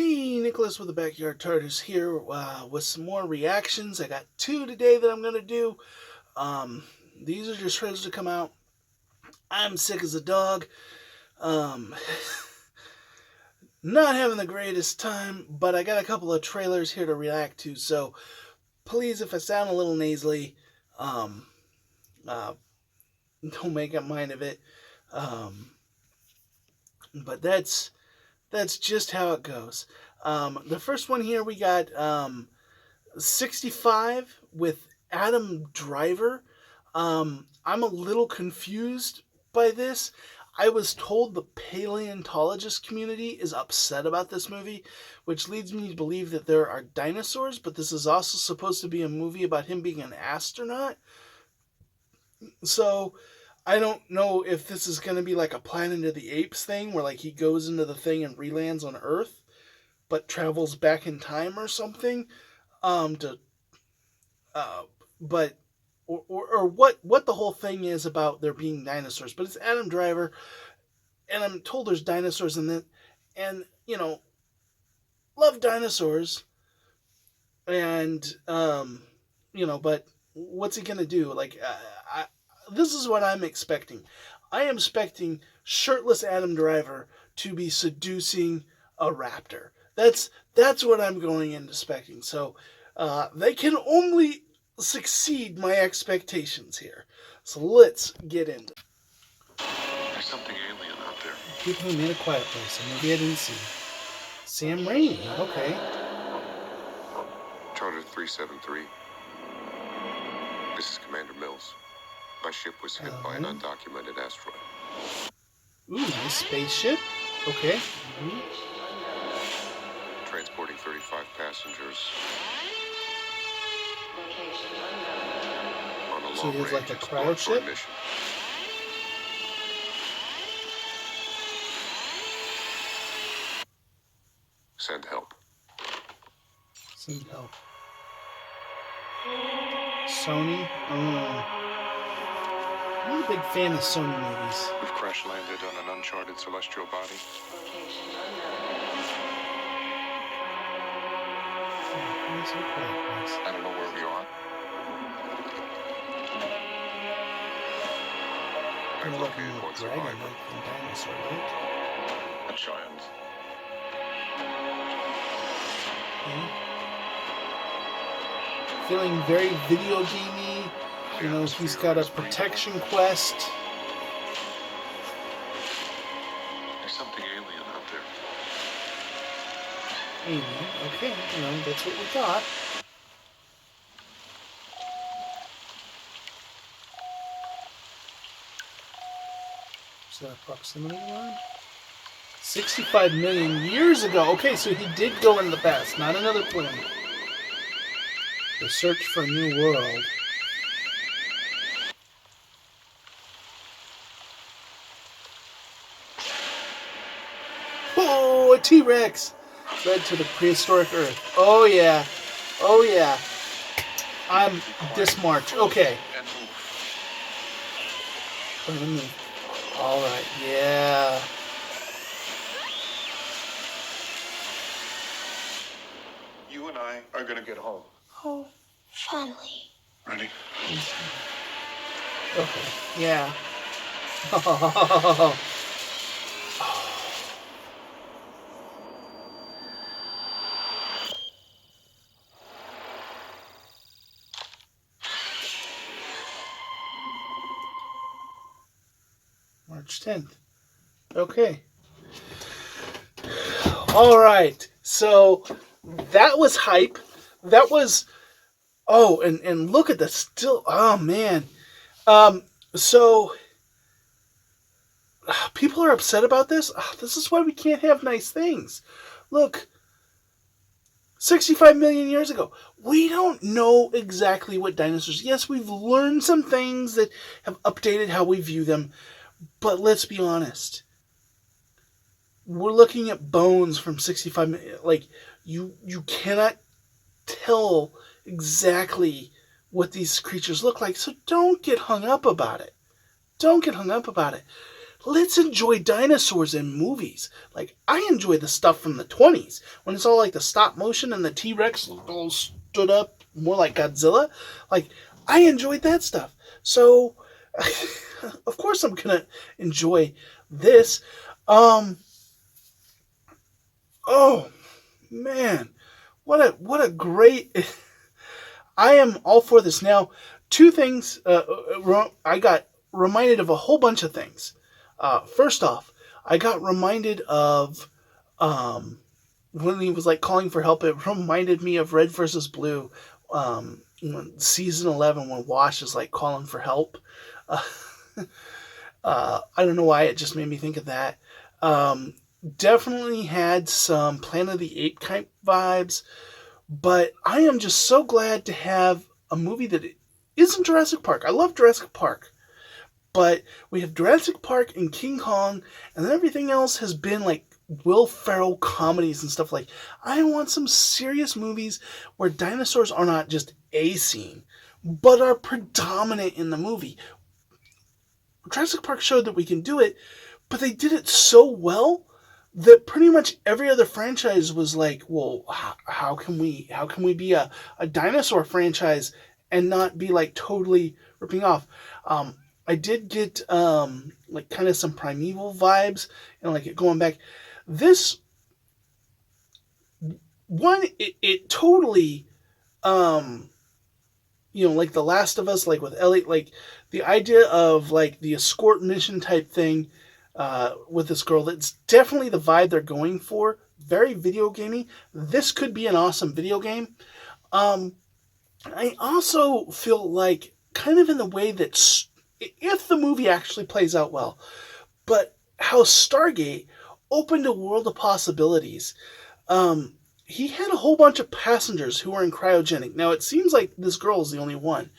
Hey, Nicholas with the Backyard Tortoise here with some more reactions. I got two today that I'm going to do. These are just trailers to come out. I'm sick as a dog. Um, not having the greatest time, but I got a couple of trailers here to react to. So please, if I sound a little nasally, um, uh, don't make up mind of it. Um, but that's just how it goes. The first one here we got 65 with Adam Driver. I'm a little confused by this. I was told the paleontologist community is upset about this movie, which leads me to believe that there are dinosaurs, but this is also supposed to be a movie about him being an astronaut. So I don't know if this is going to be like a Planet of the Apes thing where like he goes into the thing and relands on Earth but travels back in time or something. To but or what the whole thing is about there being dinosaurs. But it's Adam Driver, and I'm told there's dinosaurs in it, and love dinosaurs, and but what's he gonna do? Like, this is what I'm expecting. I am expecting shirtless Adam Driver to be seducing a raptor. That's what I'm going into expecting. So they can only succeed my expectations here. So let's get into it. There's something alien out there. People who made a quiet place, and maybe I didn't see. Sam Raimi, okay. Charter 373. This is Commander Mills. My ship was hit by an undocumented asteroid. Ooh, nice spaceship. Okay. Transporting 35 passengers. On a So long-range like a cryo ship? mission. Send help. Send help. Sony? I'm a big fan of Sony movies. We've crash landed on an uncharted celestial body. I don't know where we are. I've located one survivor. Dinosaur, right? A child. Feeling very video gamey. He's got a protection quest. There's something alien out there. Alien, okay, that's what we thought. Is that a proximity line? 65 million years ago. Okay, so he did go in the past, not another planet. The search for a new world. Oh, a T-Rex! Led to the prehistoric Earth. Oh yeah. Oh yeah. I'm this March. Okay. Alright, yeah. You and I are gonna get home. Oh, finally. Ready? Okay, yeah. Oh. March 10th. Okay. All right. So that was hype. That was and look at the still. Oh man. So people are upset about this. This is why we can't have nice things. Look, 65 million years ago. We don't know exactly what dinosaurs. Yes, we've learned some things that have updated how we view them. But let's be honest. We're looking at bones from 65 million. Like, you cannot tell exactly what these creatures look like. So don't get hung up about it. Don't get hung up about it. let's enjoy dinosaurs in movies. Like, I enjoy the stuff from the 20s when it's all like the stop motion and the T-Rex all stood up more like Godzilla. Like, I enjoyed that stuff. So, of course I'm going to enjoy this. Oh, man. What a great... I am all for this. Now, two things. I got reminded of a whole bunch of things. First off, I got reminded of when he was like calling for help. It reminded me of Red versus Blue, when season 11 when Wash is like calling for help. Uh, I don't know why it just made me think of that. Definitely had some Planet of the Apes type vibes. But I am just so glad to have a movie that isn't Jurassic Park. I love Jurassic Park. But we have Jurassic Park and King Kong, and then everything else has been like Will Ferrell comedies and stuff like. I want some serious movies where dinosaurs are not just a scene, but are predominant in the movie. Jurassic Park showed that we can do it, but they did it so well that pretty much every other franchise was like, well, how can we be a dinosaur franchise and not be like totally ripping off? I did get like kind of some Primeval vibes and like going back. This one, it totally, like The Last of Us, like with Ellie, like the idea of like the escort mission type thing. With this girl, that's definitely the vibe they're going for. Very video gamey. This could be an awesome video game. I also feel like, kind of in the way that, if the movie actually plays out well, but how Stargate opened a world of possibilities. He had a whole bunch of passengers who were in cryogenic. Now, it seems like this girl is the only one,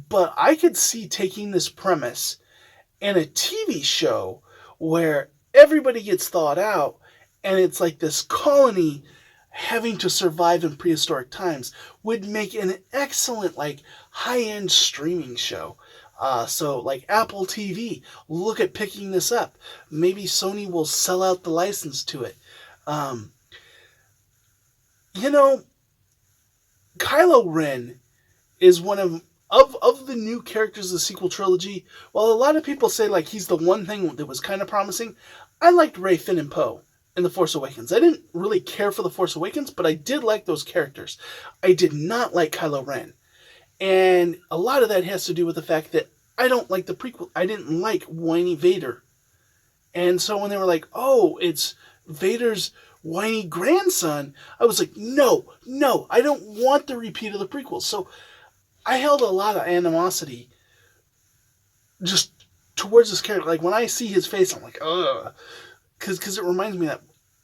but I could see taking this premise and a TV show where everybody gets thawed out and it's like this colony having to survive in prehistoric times would make an excellent like high-end streaming show. So like Apple TV, look at picking this up. Maybe Sony will sell out the license to it. Kylo Ren is one of the new characters of the sequel trilogy. While a lot of people say like he's the one thing that was kind of promising, I liked Rey, Finn, and Poe in The Force Awakens. I didn't really care for The Force Awakens, but I did like those characters. I did not like Kylo Ren. And a lot of that has to do with the fact that I don't like the prequel. I didn't like whiny Vader. And so when they were like, oh, it's Vader's whiny grandson, I was like, no, I don't want the repeat of the prequel. So I held a lot of animosity just towards this character. Like, when I see his face, I'm like, ugh. Because it reminds me that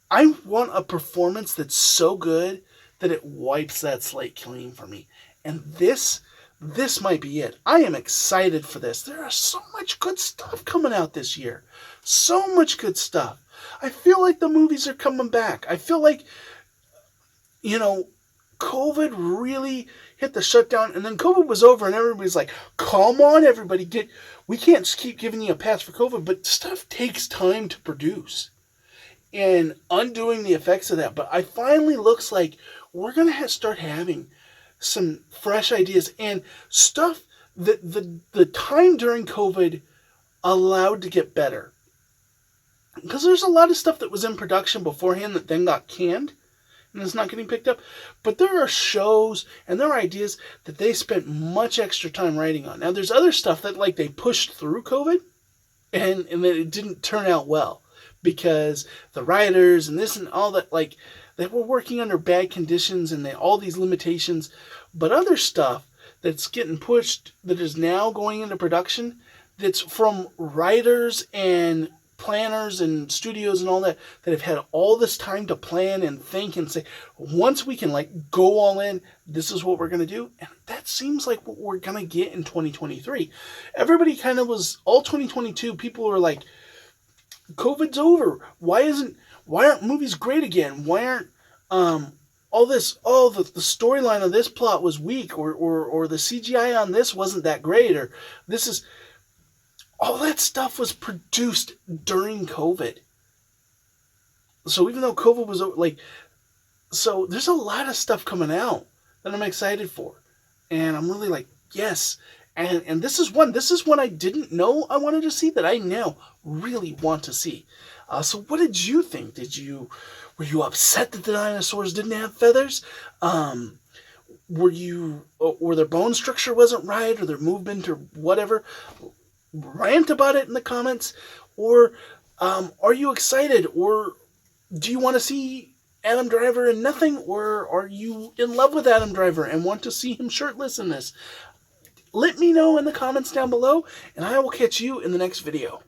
I want a performance that's so good that it wipes that slate clean for me. And this might be it. I am excited for this. There is so much good stuff coming out this year. So much good stuff. I feel like the movies are coming back. I feel like, COVID really hit the shutdown, and then COVID was over, and everybody's like, come on, everybody, we can't just keep giving you a pass for COVID, but stuff takes time to produce. And undoing the effects of that. But I finally looks like we're going to start having some fresh ideas and stuff that the time during COVID allowed to get better. Because there's a lot of stuff that was in production beforehand that then got canned and it's not getting picked up. But there are shows and there are ideas that they spent much extra time writing on. Now, there's other stuff that like they pushed through COVID and that it didn't turn out well because the writers and this and all that, like, they were working under bad conditions and all these limitations. But other stuff that's getting pushed that is now going into production that's from writers and planners and studios and all that have had all this time to plan and think and say, once we can like go all in, this is what we're going to do. And that seems like what we're going to get in 2023. Everybody kind of was, all 2022, people were like, COVID's over. Why aren't movies great again? Why aren't the storyline of this plot was weak, or the CGI on this wasn't that great, or this is all that stuff was produced during COVID. So even though COVID was like, so there's a lot of stuff coming out that I'm excited for, and I'm really like, yes. And this is one I didn't know I wanted to see that I now really want to see. So what did you think? Were you upset that the dinosaurs didn't have feathers? Or their bone structure wasn't right, or their movement, or whatever? Rant about it in the comments, or are you excited, or do you want to see Adam Driver in nothing, or are you in love with Adam Driver and want to see him shirtless in this? Let me know in the comments down below, and I will catch you in the next video.